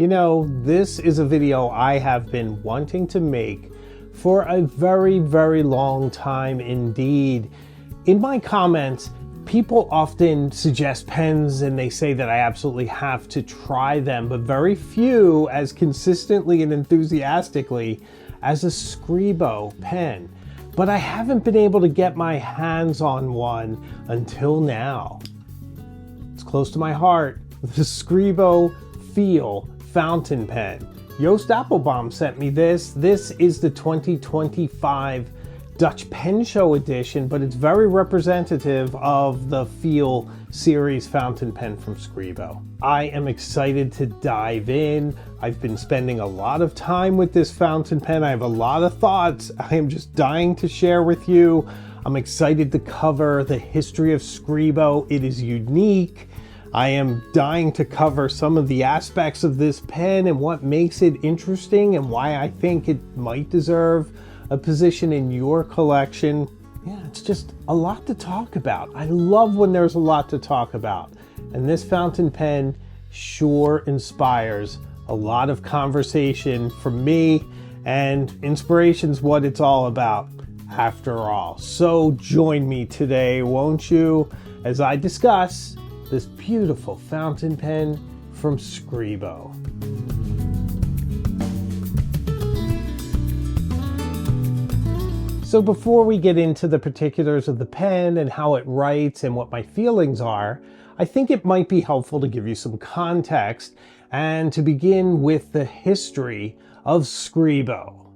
You know, this is a video I have been wanting to make for a very, very long time indeed. In my comments, people often suggest pens and they say that I absolutely have to try them, but very few as consistently and enthusiastically as a Scribo pen. But I haven't been able to get my hands on one until now. It's close to my heart, the Scribo Feel fountain pen. Joost Appelbaum sent me this. This is the 2025 Dutch Pen Show edition, but it's very representative of the Feel series fountain pen from Scribo. I am excited to dive in. I've been spending a lot of time with this fountain pen. I have a lot of thoughts I am just dying to share with you. I'm excited to cover the history of Scribo. It is unique. I am dying to cover some of the aspects of this pen and what makes it interesting and why I think it might deserve a position in your collection. Yeah, it's just a lot to talk about. I love when there's a lot to talk about. And this fountain pen sure inspires a lot of conversation from me, and inspiration's what it's all about after all. So join me today, won't you, as I discuss this beautiful fountain pen from Scribo. So before we get into the particulars of the pen and how it writes and what my feelings are, I think it might be helpful to give you some context and to begin with the history of Scribo.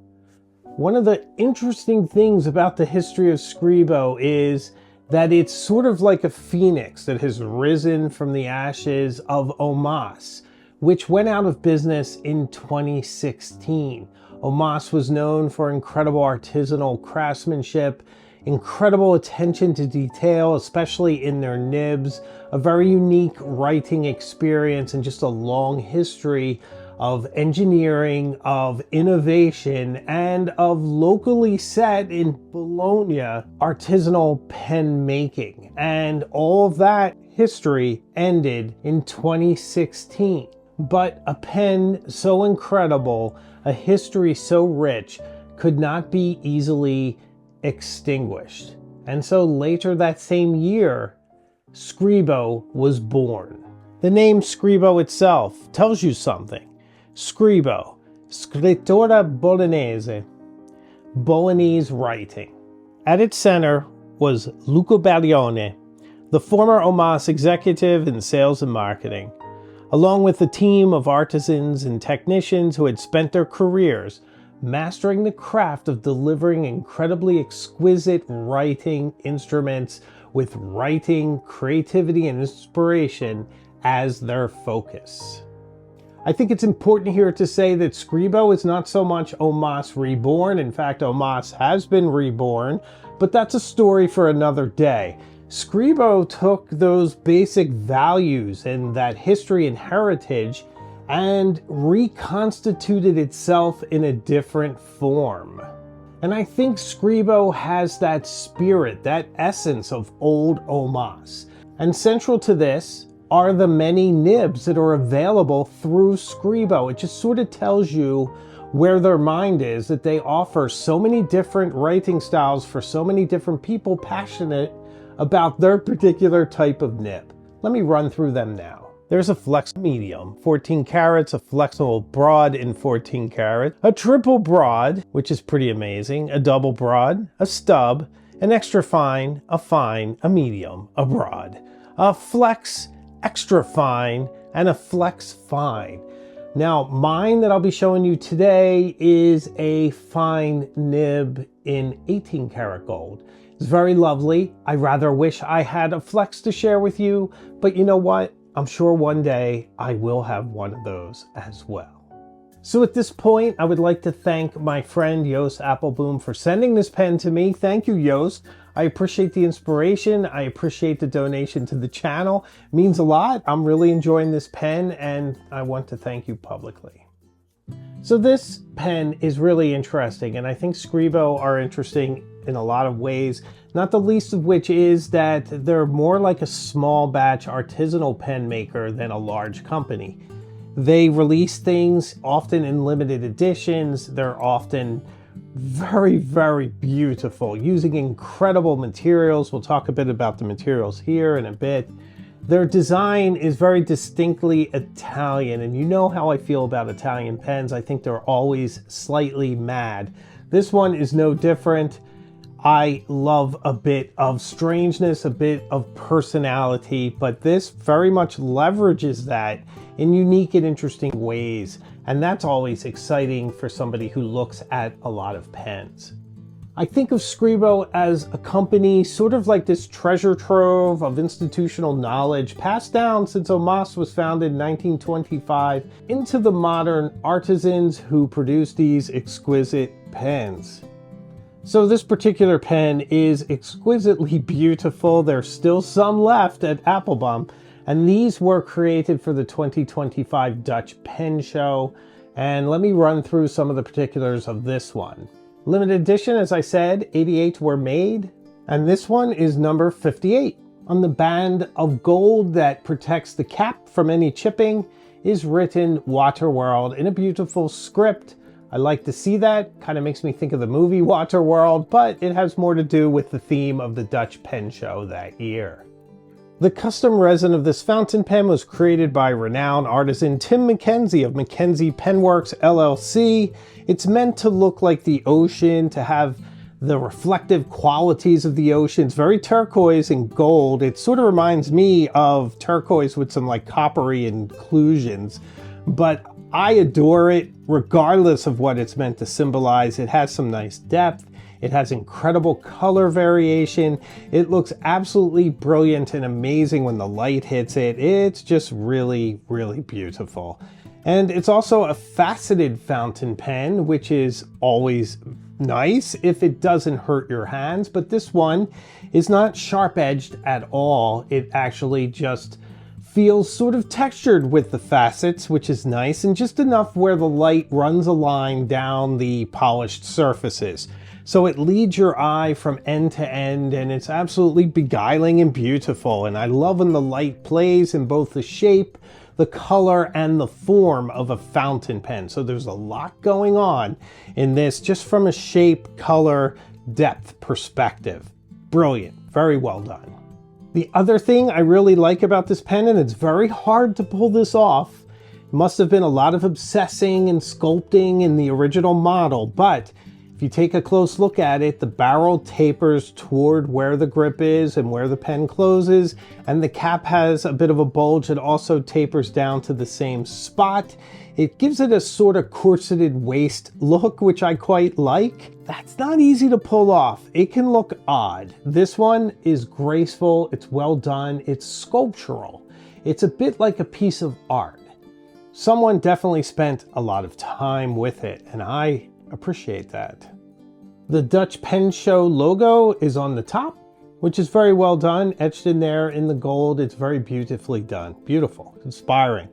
One of the interesting things about the history of Scribo is that it's sort of like a phoenix that has risen from the ashes of OMAS, which went out of business in 2016. OMAS was known for incredible artisanal craftsmanship, incredible attention to detail, especially in their nibs, a very unique writing experience, and just a long history of engineering, of innovation, and of locally set in Bologna artisanal pen making. And all of that history ended in 2016. But a pen so incredible, a history so rich, could not be easily extinguished. And so later that same year, Scribo was born. The name Scribo itself tells you something. Scribo, scrittura bolognese, Bolognese writing. At its center was Luca Baglione, the former OMAS executive in sales and marketing, along with a team of artisans and technicians who had spent their careers mastering the craft of delivering incredibly exquisite writing instruments with writing, creativity, and inspiration as their focus. I think it's important here to say that Scribo is not so much OMAS reborn. In fact, OMAS has been reborn, but that's a story for another day. Scribo took those basic values and that history and heritage and reconstituted itself in a different form. And I think Scribo has that spirit, that essence of old OMAS. And central to this are the many nibs that are available through Scribo. It just sort of tells you where their mind is, that they offer so many different writing styles for so many different people passionate about their particular type of nib. Let me run through them now. There's a flex medium, 14 carats, a flexible broad in 14 karat, a triple broad, which is pretty amazing, a double broad, a stub, an extra fine, a fine, a medium, a broad, a flex extra fine, and a flex fine. Now, mine that I'll be showing you today is a fine nib in 18 karat gold. It's very lovely. I rather wish I had a flex to share with you, but you know what? I'm sure one day I will have one of those as well. So at this point, I would like to thank my friend Joost Appelbaum for sending this pen to me. Thank you, Joost. I appreciate the inspiration. I appreciate the donation to the channel. It means a lot. I'm really enjoying this pen, and I want to thank you publicly. So this pen is really interesting, and I think Scribo are interesting in a lot of ways, not the least of which is that they're more like a small batch artisanal pen maker than a large company. They release things often in limited editions. They're often very, very beautiful, using incredible materials. We'll talk a bit about the materials here in a bit. Their design is very distinctly Italian, and you know how I feel about Italian pens. I think they're always slightly mad. This one is no different. I love a bit of strangeness, a bit of personality, but this very much leverages that in unique and interesting ways. And that's always exciting for somebody who looks at a lot of pens. I think of Scribo as a company sort of like this treasure trove of institutional knowledge passed down since OMAS was founded in 1925 into the modern artisans who produce these exquisite pens. So this particular pen is exquisitely beautiful. There's still some left at Applebaum, and these were created for the 2025 Dutch Pen Show. And let me run through some of the particulars of this one. Limited edition, as I said, 88 were made, and this one is number 58. On the band of gold that protects the cap from any chipping is written Waterworld in a beautiful script. I like to see that. Kind of makes me think of the movie Waterworld, but it has more to do with the theme of the Dutch Pen Show that year. The custom resin of this fountain pen was created by renowned artisan Tim McKenzie of McKenzie Penworks LLC. It's meant to look like the ocean, to have the reflective qualities of the ocean. It's very turquoise and gold. It sort of reminds me of turquoise with some like coppery inclusions, but I adore it regardless of what it's meant to symbolize. It has some nice depth. It has incredible color variation. It looks absolutely brilliant and amazing when the light hits it. It's just really, really beautiful. And it's also a faceted fountain pen, which is always nice if it doesn't hurt your hands. But this one is not sharp-edged at all. It actually just feels sort of textured with the facets, which is nice, and just enough where the light runs a line down the polished surfaces. So it leads your eye from end to end, and it's absolutely beguiling and beautiful. And I love when the light plays in both the shape, the color, and the form of a fountain pen. So there's a lot going on in this just from a shape, color, depth perspective. Brilliant, very well done. The other thing I really like about this pen, and it's very hard to pull this off, must have been a lot of obsessing and sculpting in the original model, but if you take a close look at it, the barrel tapers toward where the grip is and where the pen closes, and the cap has a bit of a bulge. It also tapers down to the same spot. It gives it a sort of corseted waist look, which I quite like. That's not easy to pull off. It can look odd. This one is graceful, it's well done, it's sculptural. It's a bit like a piece of art. Someone definitely spent a lot of time with it, and I appreciate that. The Dutch Pen Show logo is on the top, which is very well done, etched in there in the gold. It's very beautifully done. Beautiful, inspiring.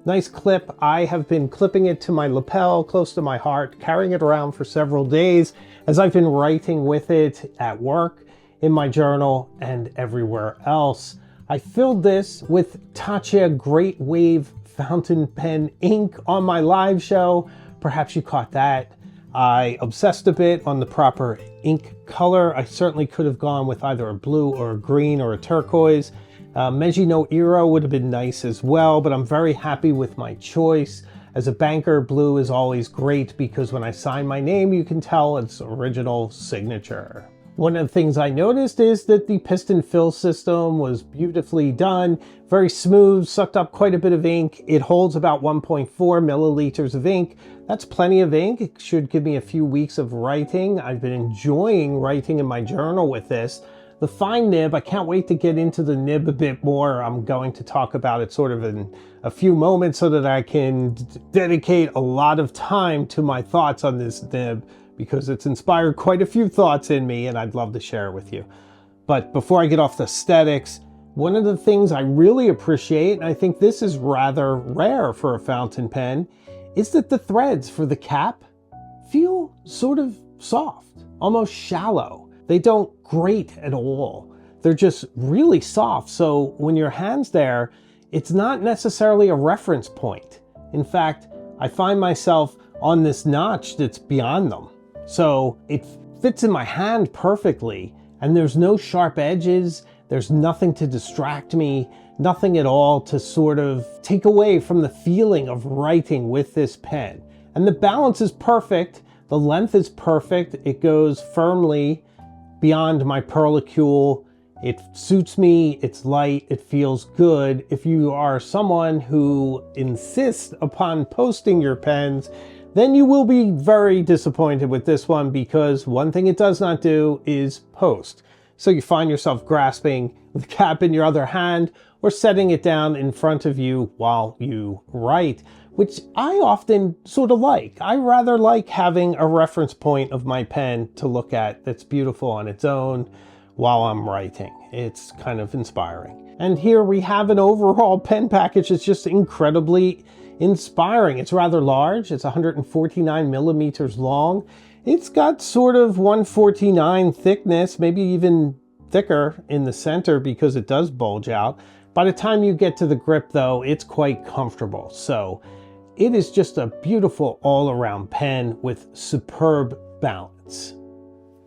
Nice clip. I have been clipping it to my lapel close to my heart, carrying it around for several days as I've been writing with it at work, in my journal, and everywhere else. I filled this with Tatcha Great Wave fountain pen ink on my live show. Perhaps you caught that. I obsessed a bit on the proper ink color. I certainly could have gone with either a blue or a green or a turquoise. Meiji no Iro would have been nice as well, but I'm very happy with my choice. As a banker, blue is always great because when I sign my name, you can tell it's original signature. One of the things I noticed is that the piston fill system was beautifully done, very smooth, sucked up quite a bit of ink. It holds about 1.4 milliliters of ink. That's plenty of ink. It should give me a few weeks of writing. I've been enjoying writing in my journal with this. The fine nib, I can't wait to get into the nib a bit more. I'm going to talk about it sort of in a few moments so that I can dedicate a lot of time to my thoughts on this nib, because it's inspired quite a few thoughts in me and I'd love to share it with you. But before I get off the aesthetics, one of the things I really appreciate, and I think this is rather rare for a fountain pen, is that the threads for the cap feel sort of soft, almost shallow. They don't grate at all. They're just really soft. So when your hand's there, it's not necessarily a reference point. In fact, I find myself on this notch that's beyond them. So it fits in my hand perfectly, and there's no sharp edges, there's nothing to distract me, nothing at all to sort of take away from the feeling of writing with this pen. And the balance is perfect, the length is perfect, it goes firmly beyond my perlicule, it suits me, it's light, it feels good. If you are someone who insists upon posting your pens, then you will be very disappointed with this one, because one thing it does not do is post. So you find yourself grasping the cap in your other hand or setting it down in front of you while you write, which I often sort of like. I rather like having a reference point of my pen to look at that's beautiful on its own while I'm writing. It's kind of inspiring. And here we have an overall pen package that's just incredibly inspiring. It's rather large. It's 149 millimeters long. It's got sort of 149 thickness, maybe even thicker in the center because it does bulge out. By the time you get to the grip though, it's quite comfortable. So it is just a beautiful all-around pen with superb balance.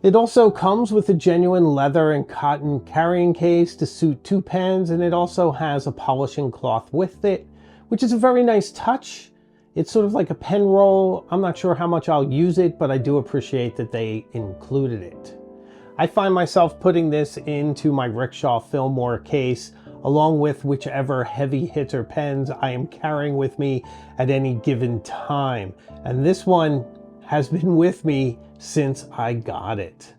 It also comes with a genuine leather and cotton carrying case to suit two pens, and it also has a polishing cloth with it, which is a very nice touch. It's sort of like a pen roll. I'm not sure how much I'll use it, but I do appreciate that they included it. I find myself putting this into my Rickshaw Fillmore case along with whichever heavy hitter pens I am carrying with me at any given time. And this one has been with me since I got it.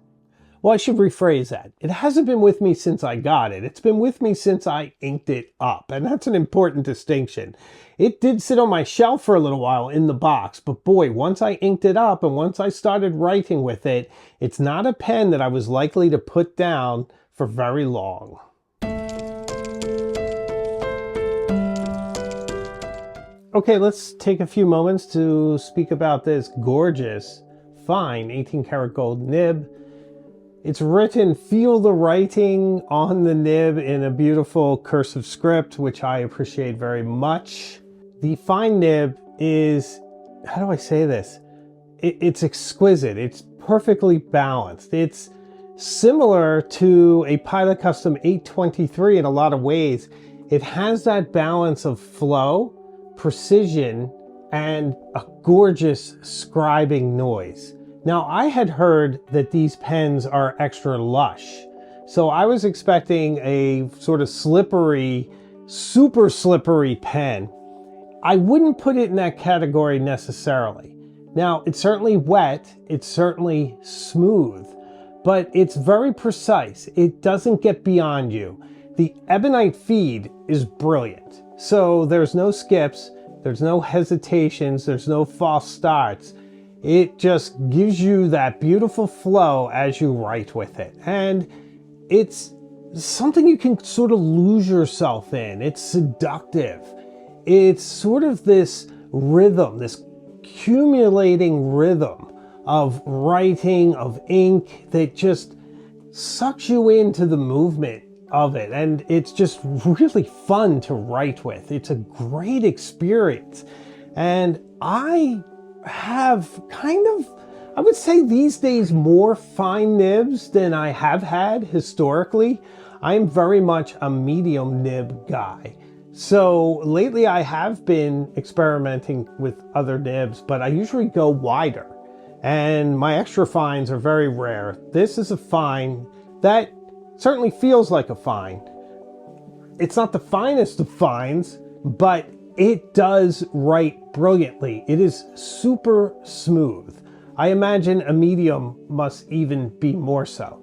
Well, I should rephrase that. It hasn't been with me since I got it. It's been with me since I inked it up. And that's an important distinction. It did sit on my shelf for a little while in the box, but boy, once I inked it up and once I started writing with it, it's not a pen that I was likely to put down for very long. Okay, let's take a few moments to speak about this gorgeous, fine 18 karat gold nib. It's written, feel the writing on the nib in a beautiful cursive script, which I appreciate very much. The fine nib is, how do I say this? It's exquisite. It's perfectly balanced. It's similar to a Pilot Custom 823 in a lot of ways. It has that balance of flow, precision, and a gorgeous scribing noise. Now, I had heard that these pens are extra lush, so I was expecting a sort of slippery, super slippery pen. I wouldn't put it in that category necessarily. Now, it's certainly wet, it's certainly smooth, but it's very precise. It doesn't get beyond you. The ebonite feed is brilliant. So there's no skips, there's no hesitations, there's no false starts. It just gives you that beautiful flow as you write with it. And it's something you can sort of lose yourself in. It's seductive. It's sort of this rhythm, this accumulating rhythm of writing, of ink that just sucks you into the movement of it, and it's just really fun to write with. It's a great experience, and I have kind of, I would say these days, more fine nibs than I have had historically. I'm very much a medium nib guy. So lately I have been experimenting with other nibs, but I usually go wider, and my extra fines are very rare. This is a fine that certainly feels like a fine. It's not the finest of fines, but it does write brilliantly. It is super smooth. I imagine a medium must even be more so.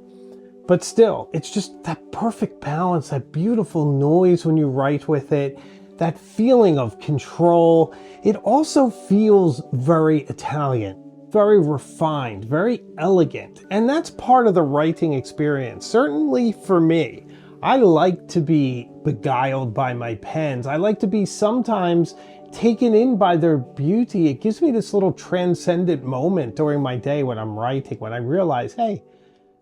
But still, it's just that perfect balance, that beautiful noise when you write with it, that feeling of control. It also feels very Italian, very refined, very elegant. And that's part of the writing experience. Certainly for me, I like to be beguiled by my pens. I like to be sometimes taken in by their beauty. It gives me this little transcendent moment during my day when I'm writing, when I realize, hey,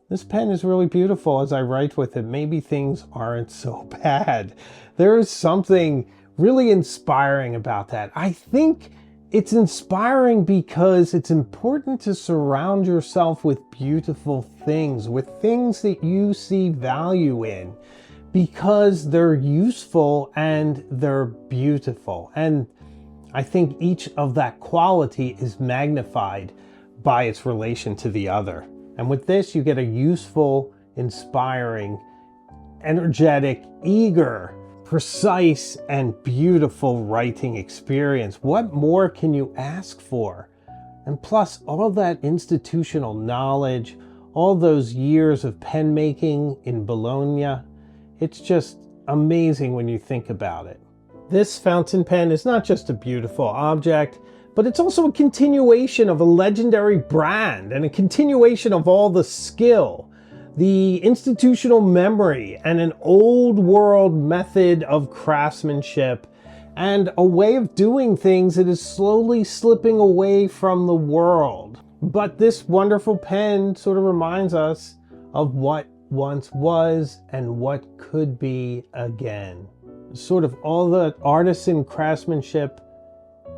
this pen is really beautiful as I write with it. Maybe things aren't so bad. There is something really inspiring about that. I think it's inspiring because it's important to surround yourself with beautiful things, with things that you see value in, because they're useful and they're beautiful. And I think each of that quality is magnified by its relation to the other. And with this, you get a useful, inspiring, energetic, eager, precise, and beautiful writing experience. What more can you ask for? And plus, all that institutional knowledge, all those years of pen making in Bologna, it's just amazing when you think about it. This fountain pen is not just a beautiful object, but it's also a continuation of a legendary brand and a continuation of all the skill, the institutional memory, and an old world method of craftsmanship, and a way of doing things that is slowly slipping away from the world. But this wonderful pen sort of reminds us of what once was and what could be again. Sort of all the artisan craftsmanship,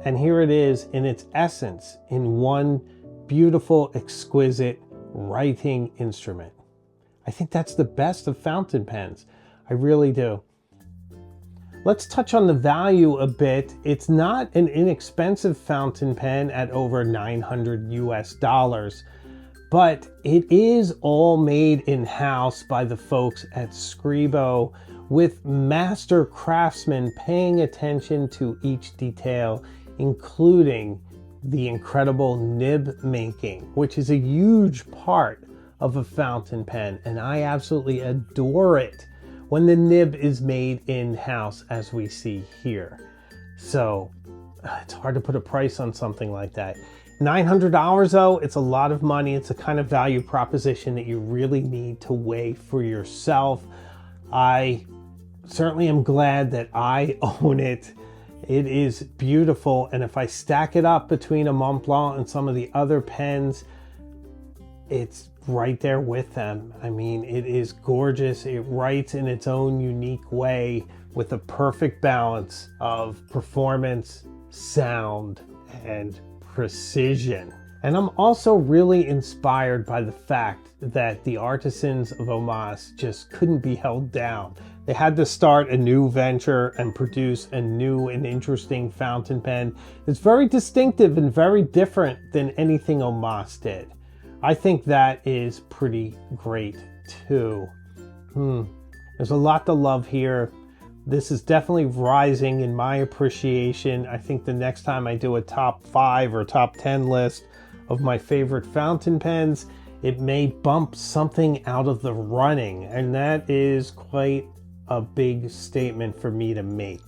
and here it is in its essence in one beautiful, exquisite writing instrument. I think that's the best of fountain pens. I really do. Let's touch on the value a bit. It's not an inexpensive fountain pen at over $900 US, but it is all made in-house by the folks at Scribo, with master craftsmen paying attention to each detail, including the incredible nib making, which is a huge part of a fountain pen, and I absolutely adore it when the nib is made in-house, as we see here. So it's hard to put a price on something like that. $900 though, it's a lot of money. It's a kind of value proposition that you really need to weigh for yourself. I certainly am glad that I own it. It is beautiful, and if I stack it up between a Mont Blanc and some of the other pens, it's right there with them. I mean, it is gorgeous. It writes in its own unique way with a perfect balance of performance, sound, and precision. And I'm also really inspired by the fact that the artisans of OMAS just couldn't be held down. They had to start a new venture and produce a new and interesting fountain pen that's very distinctive and very different than anything OMAS did. I think that is pretty great too. There's a lot to love here. This is definitely rising in my appreciation. I think the next time I do a top 5 or top 10 list of my favorite fountain pens, it may bump something out of the running, and that is quite a big statement for me to make.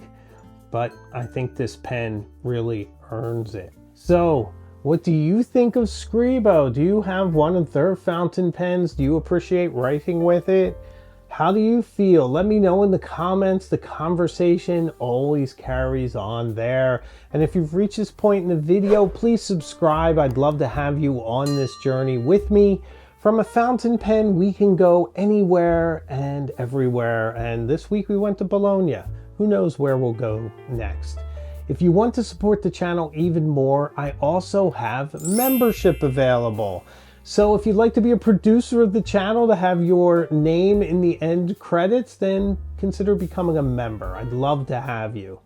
But I think this pen really earns it. So, what do you think of Scribo? Do you have one of their fountain pens? Do you appreciate writing with it? How do you feel? Let me know in the comments. The conversation always carries on there. And if you've reached this point in the video, please subscribe. I'd love to have you on this journey with me. From a fountain pen, we can go anywhere and everywhere. And this week we went to Bologna. Who knows where we'll go next? If you want to support the channel even more, I also have membership available. So if you'd like to be a producer of the channel to have your name in the end credits, then consider becoming a member. I'd love to have you.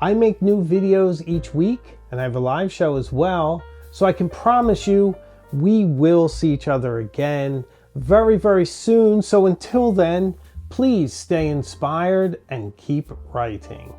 I make new videos each week, and I have a live show as well, so I can promise you we will see each other again very, very soon. So until then, please stay inspired and keep writing.